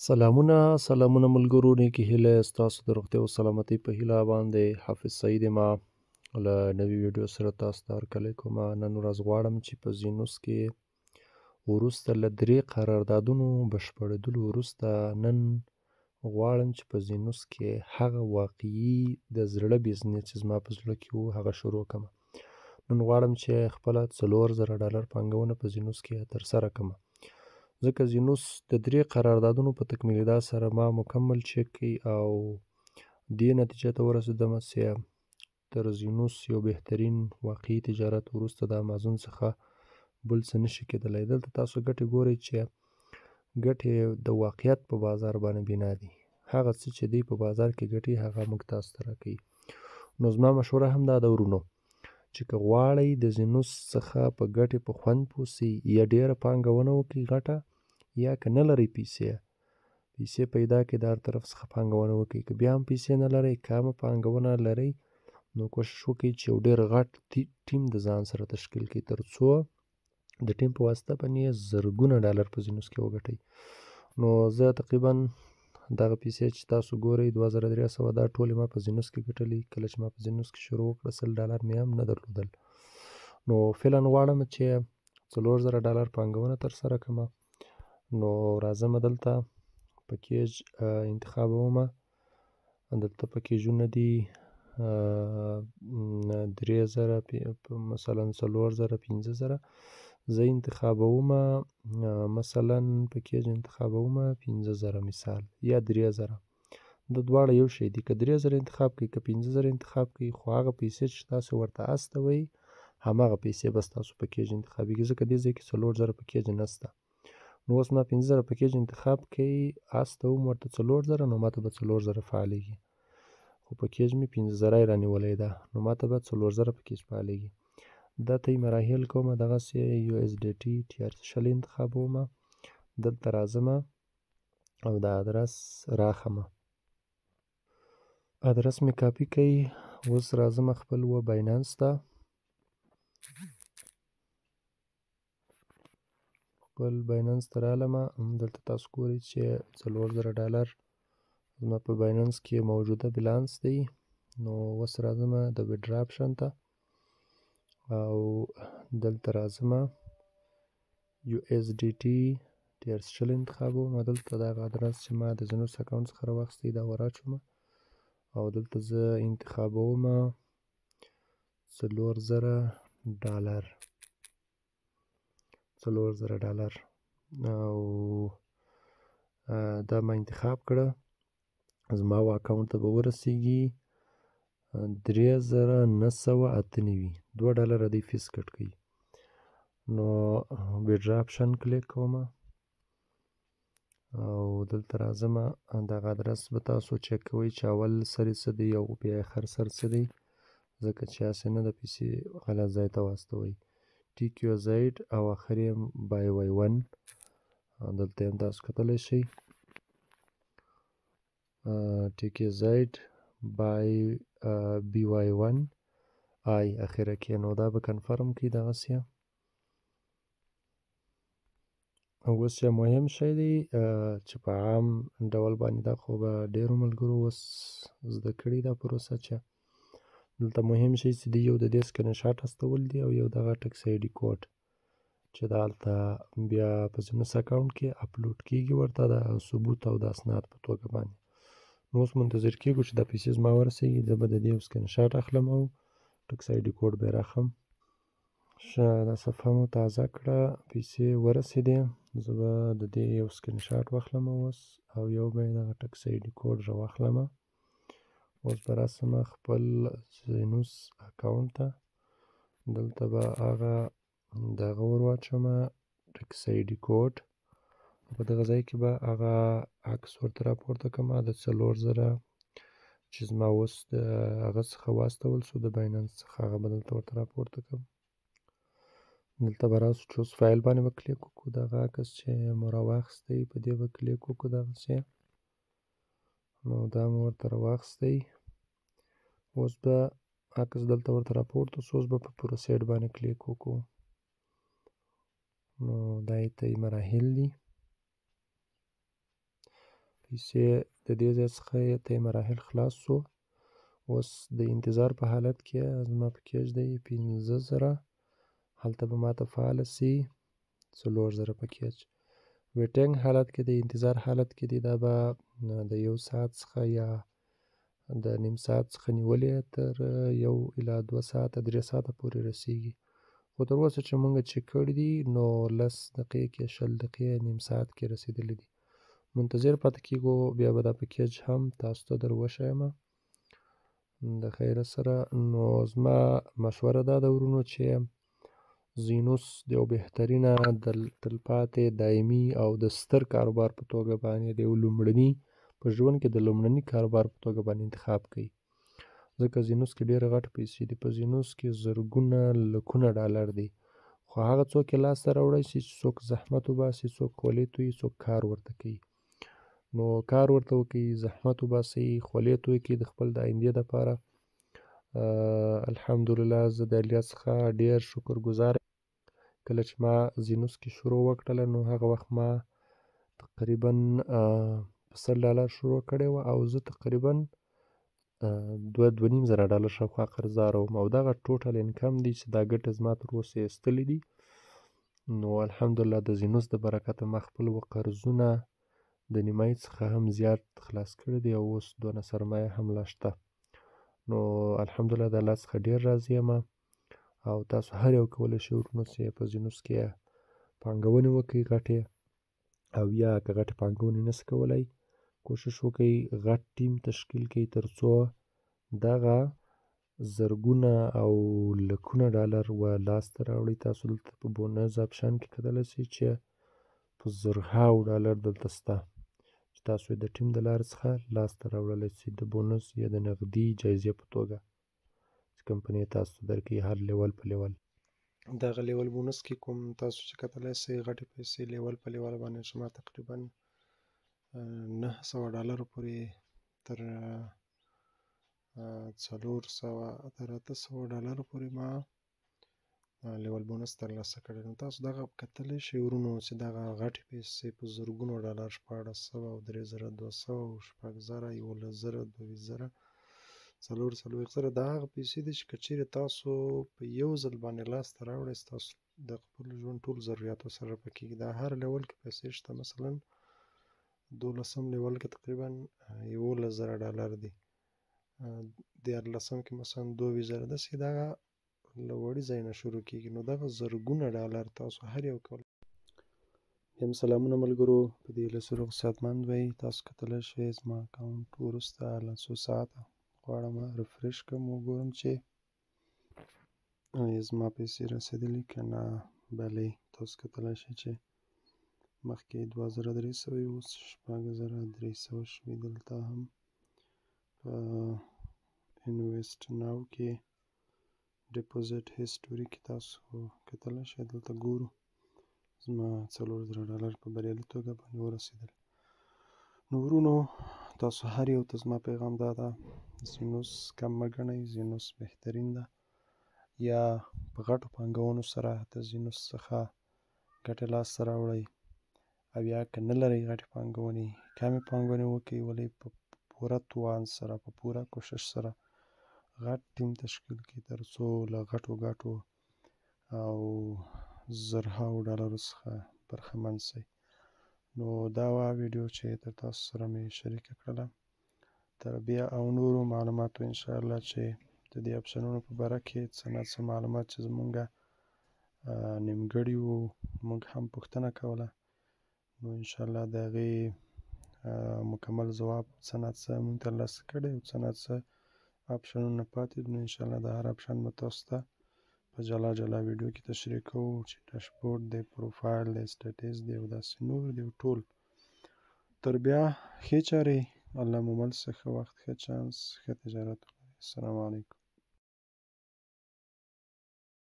سلامونه ملګرو، نیکې هیلې ستاسو د روغتیا او سلامتۍ په هیله باندې حافظ سعید یم له نوې ویډیو سره تاسو ته هرکلی کوم. نن ورځ غواړم چې په زینوس کې وروسته له 3 قراردادونو بشپړېدلو وروسته نن غواړم چې په زینوس کې هغه واقعي د زړه بزنس چې زما په زړه کې و هغه شروع کړم. نن غواړم چې خپله $4000 پانګونه په زینوس کې ترسره کړم، ځکه زینوس د 3 قراردادونو په تکمیلېدا سره ما مکمل چک کړي او دې نتیجې ته ورسېدم چې تر زینوس یو بهترین واقعي تجارت وروسته د امازون څخه بل څه نشي کېدلی. دلته تاسو ګټې ګورئ چې ګټې د واقعیت په بازار باندې بنا دي. هغه څه چې دی په بازار کې ګټي هغه موږ تاسو ته راکوي. نو زما مشوره هم دا ده ورونو چې که غواړئ د زینوس څخه په ګټې په خوند پوه سئ یا ډېره پانګونه وکړئ غټه، یا که نه لرئ پیسې پیدا کړئ د هر طرف څخه پانګونه وکړئ. که بیا هم پیسې نه لرئ، کمه پانګونه لرئ، نو کوشش وکړئ چې یو ډېر غټ ټیم د ځان سره تشکیل کړئ تر څو د ټیم په واسطه باندې زرګونه ډالر په زینوس کې وګټئ. نو زه تقریبا دغه پیسې چې تاسو ګورئ $2300 دا ټولې ما په زینوس کې ګټلې. کله چې ما په زینوس کې شروع وکړه $100 مې هم نه درلودل. نو فعلا غواړم چې $4000 پانګونه ترسره کړم. نو راځم دلته پکیج انتخابوم. دلته پکیجونه دي 3000 مثلا 4000 5000. زه انتخابوم مثلا پکیج انتخابوم 5000 مثال یا 3000. د دواړه یو شی دي. که 3000 انتخاب کړئ که 5000 انتخاب کړئ، خو هغه پیسې چې تاسو ورته استوئ هماغه پیسې بس تاسو پکیج انتخابېږي، ځکه دې ځای کې 4000 پکیج نشته. نو اوس ما 5000 پکیج انتخاب کړئ، استوم ورته 4000، نو ماته به 4000 فعالیږي. خو پکیج مې 15000 رانیولی ده، نو ماته به 4000 پکیج فعالیږي. دا ته مراحل کوم. دغسې USDT TRC انتخابوم. دلته راځم او د ادرس راخم. ادرس مې کاپي کړئ. اوس راځم خپل و باینانس ته. خپل باینانس ته رالم. دلته تاسو ګورئ چې $4000 زما په باینانس کې موجوده بیلانس دی. نو اوس راځم د ویډرا اپشن ته او دلته راځم USDT TRC انتخابوم. دلته دغه ادرس چې ما د زینوس اکاونټ څخه راواخیستی دا وراچوم او دلته زه انتخابوم $4000 او دا ما انتخاب کړه. زما و اکاونټ ته به ورسیږي $3998. $2 دی فیس کټ کوي. نو ویډرا اپشن کلیک کوم او دلته راځم. دغه ادرس به تاسو چک کوئ چې اول سر یې څه دی او بیا آخر سر څه دی، ځکه چې هسې نه د پیسې غلط ځای ته واستوئ. TQZ او آخر یې BY1. دلته هم تاسو کتلی شئ TQZ BY1 I اخره کې. نو دا به کنفرم کړئ دغسې. اوس یو مهم شی دی چې په عام ډول باندې دا خو به ډېرو ملګرو اوس زده کړي دا پروسه، چې دلته مهم شی چې دی یو د دې سکرین شاټ استول دي او یو دغه ټکس ID کوډ چې دا هلته بیا په زینوس اکاونټ کې اپلوډ کېږي ورته د ثبوت او د اسناد په توګه باندې. نو اوس منتظر کېږو چې دا پیسې زما ورسېږي. زه به د دې یو سکرین شاټ اخلم او ټکس ID کوډ به یې راخلم. ښه، دا صفحه مو تازه کړه، پیسې ورسېدې. زه به د دې یو سکرین شاټ واخلم اوس او یو به یې دغه ټکس ID کوډ راواخلم. اوس به راسم خپل زینوس اکاونټ ته. دلته به هغه دغه ور واچوم ټکس ID کوډ. په دغه ځای کې به هغه عکس ورته راپورته کړم د 4000 چې زما اوس د هغه څخه واستول سو د باینانس څخه، هغه به دلته ورته راپورته کړم. دلته به راسو چې اوس فایل باندې به کلیک وکړو. دغه عکس چې مو راواخیستی په دې به کلیک وکړو دغسې. نو دا مو ورته راواخیستی. اوس به عکس دلته ورته راپورته سو. اوس به په پروسیډ باندې کلیک وکړو. نو دا یې ته مراحل دي. پیسې د دې ځای څخه ته مراحل خلاص شو. اوس د انتظار په حالت کې زما پکیج دی 15,000. هلته به ماته فعاله سي 4,000 پکیج. ویټینګ حالت کې د انتظار حالت کې دی، دا به د 1 ساعت څخه یا د نیم ساعت څخه نیولې تر 1 الی 2 ساعته 3 ساعته پورې رسیږي. خو تر اوسه چې مونږ چک کړي دي نو 10 دقیقې کې 20 دقیقې نیم ساعت کې رسیدلی دي. منتظر پاتې کېږو، بیا به دا پکیج هم تاسو ته در وښیم د خیره سره. نو زما مشوره دا ده ورونو چې زینوس د یو بهترینه د تلپاتې دایمي او د ستر کاروبار په توګه باندې د یو لومړني په ژوند کې د لومړني کاروبار په توګه باندې انتخاب کوي، ځکه زینوس کې ډېره غټه پیسې دي. په زینوس کې زرګونه لکونه ډالر دي، خو هغه څوک یې لاسته راوړی شي چې څوک زحمت وباسي، څوک خولې تویي، څوک کار ورته کوي. نو کار ورته وکړي، زحمت وباسي، خولې توی کړي د خپل د آیندې دپاره. الحمدلله زه د الله څخه ډېر شکرګزار یم. کله چې ما زینوس کې شروع وکړله نو هغه وخت ما تقریبا په $100 شروع کړې وه او زه تقریبا $2,500 شاوخوا قرضدار وم، او دغه ټوټل انکم دی چې دا ګټې زما تر اوسه ایستلي دي. نو الحمدلله د زینوس د برکته ما خپل قرضونه د نیمایي څخه هم زیات خلاص کړي دي او اوس دونه سرمایه هم لا شته. نو الحمدلله د الله څخه ډېر راضي یم. او تاسو هر یو کولی شئ ورونو چې په زینوس کې پانګونې وکړئ غټې، او یا که غټې پانګونې نشئ کولی کوشش وکړئ غټ ټیم تشکیل کړئ تر څو دغه زرګونه او لکونه ډالر لاسته راوړئ. تاسو دلته په بونز آپشن کې کتلی شئ چې په زرهاوو ډالر دلته شته چې تاسو یې د ټیم د لارې څخه لاسته راوړلی شئ د بونس یا د نغدي جایزې په توګه چې کمپنۍ تاسو ته درکوي هر لیول په لیول. دغه لیول بونس کې کوم تاسو چې کتلی شئ غټې پیسې لیول په لیول باندې چې ما تقریبا $900 پورې تر $800 پورې ما لیول بونس ترلاسه کړی. نو تاسو دغه کتلی شئ ورونو چې دغه غټې پیسې په زرګونو ډالر 1400 او 3200 او 6000 11,000 22,000 40,000 دا هغه پیسې دي چې که چیرې تاسو په یو ځل باندې لاسته راوړئ ستاسو د خپل ژوند ټول ضرورتو سره پکېږي. دا هر لیول کې پیسې شته، مثلا 12م لیول کې تقریبا $11,000 دي، 14م کې مثلا 22,000. داسې دغه له وړي ځای نه شروع کېږي. نو دغه زرګونه ډالر تاسو هر یو کولی. یم سلامونه ملګرو، په دې هیله چې روغ صحتمند وئ. تاسو کتلی شئ زما اکاونټ وروسته له څو ساعته غواړم ریفریش کړم وګورم چې زما پیسې رسېدلي که نه. بلې تاسو کتلی شئ چې مخکې 2,300 وي، اوس 6,300 شوي. دلته هم په انویسټ ناو کې ډیپوزیټ هیسټوري کې تاسو کتلی شئ، دلته ګورو زما $4,000 په بریالي توګه باندې ورسېدل. نو ورونو تاسو هر یو ته زما پیغام دا ده، زینوس کم مه ګڼئ، زینوس بهترین ده. یا په غټو پانګونو سره د زینوس څخه ګټې لاسته راوړئ، او یا که نه لرئ غټې پانګونې کمې پانګونې وکړئ، ولې په پوره توان سره په پوره کوشش سره غټ ټیم تشکیل کړئ تر څو له غټو او زرهاوو ډالرو څخه برخمن شئ. نو دا وه ویډیو چې تر تاسو سره مې شریکه کړله. تر بیا او نورو معلوماتو انشاءالله چې د دې اپشنونو په باره کې څه نه څه معلومات چې زمونږ نیمګړي وو موږ هم پوښتنه کوله، نو انشاءالله د هغې مکمل ځواب څه نه څه مونږ ترلاسه کړی او څه نه څه اپشنونه پاتې دي. نو انشاءالله د هر اپشن به تاسو ته په جلا جلا ویډیو کې تشریح کوو چې ډیشبورډ دی، پروفایل دی، سټیټس دی او داسې نور دی ټول. تر بیا ښې چارې، الله مو مل شه، ښه وخت، ښه چانس، ښه تجارت. السلام علیکم.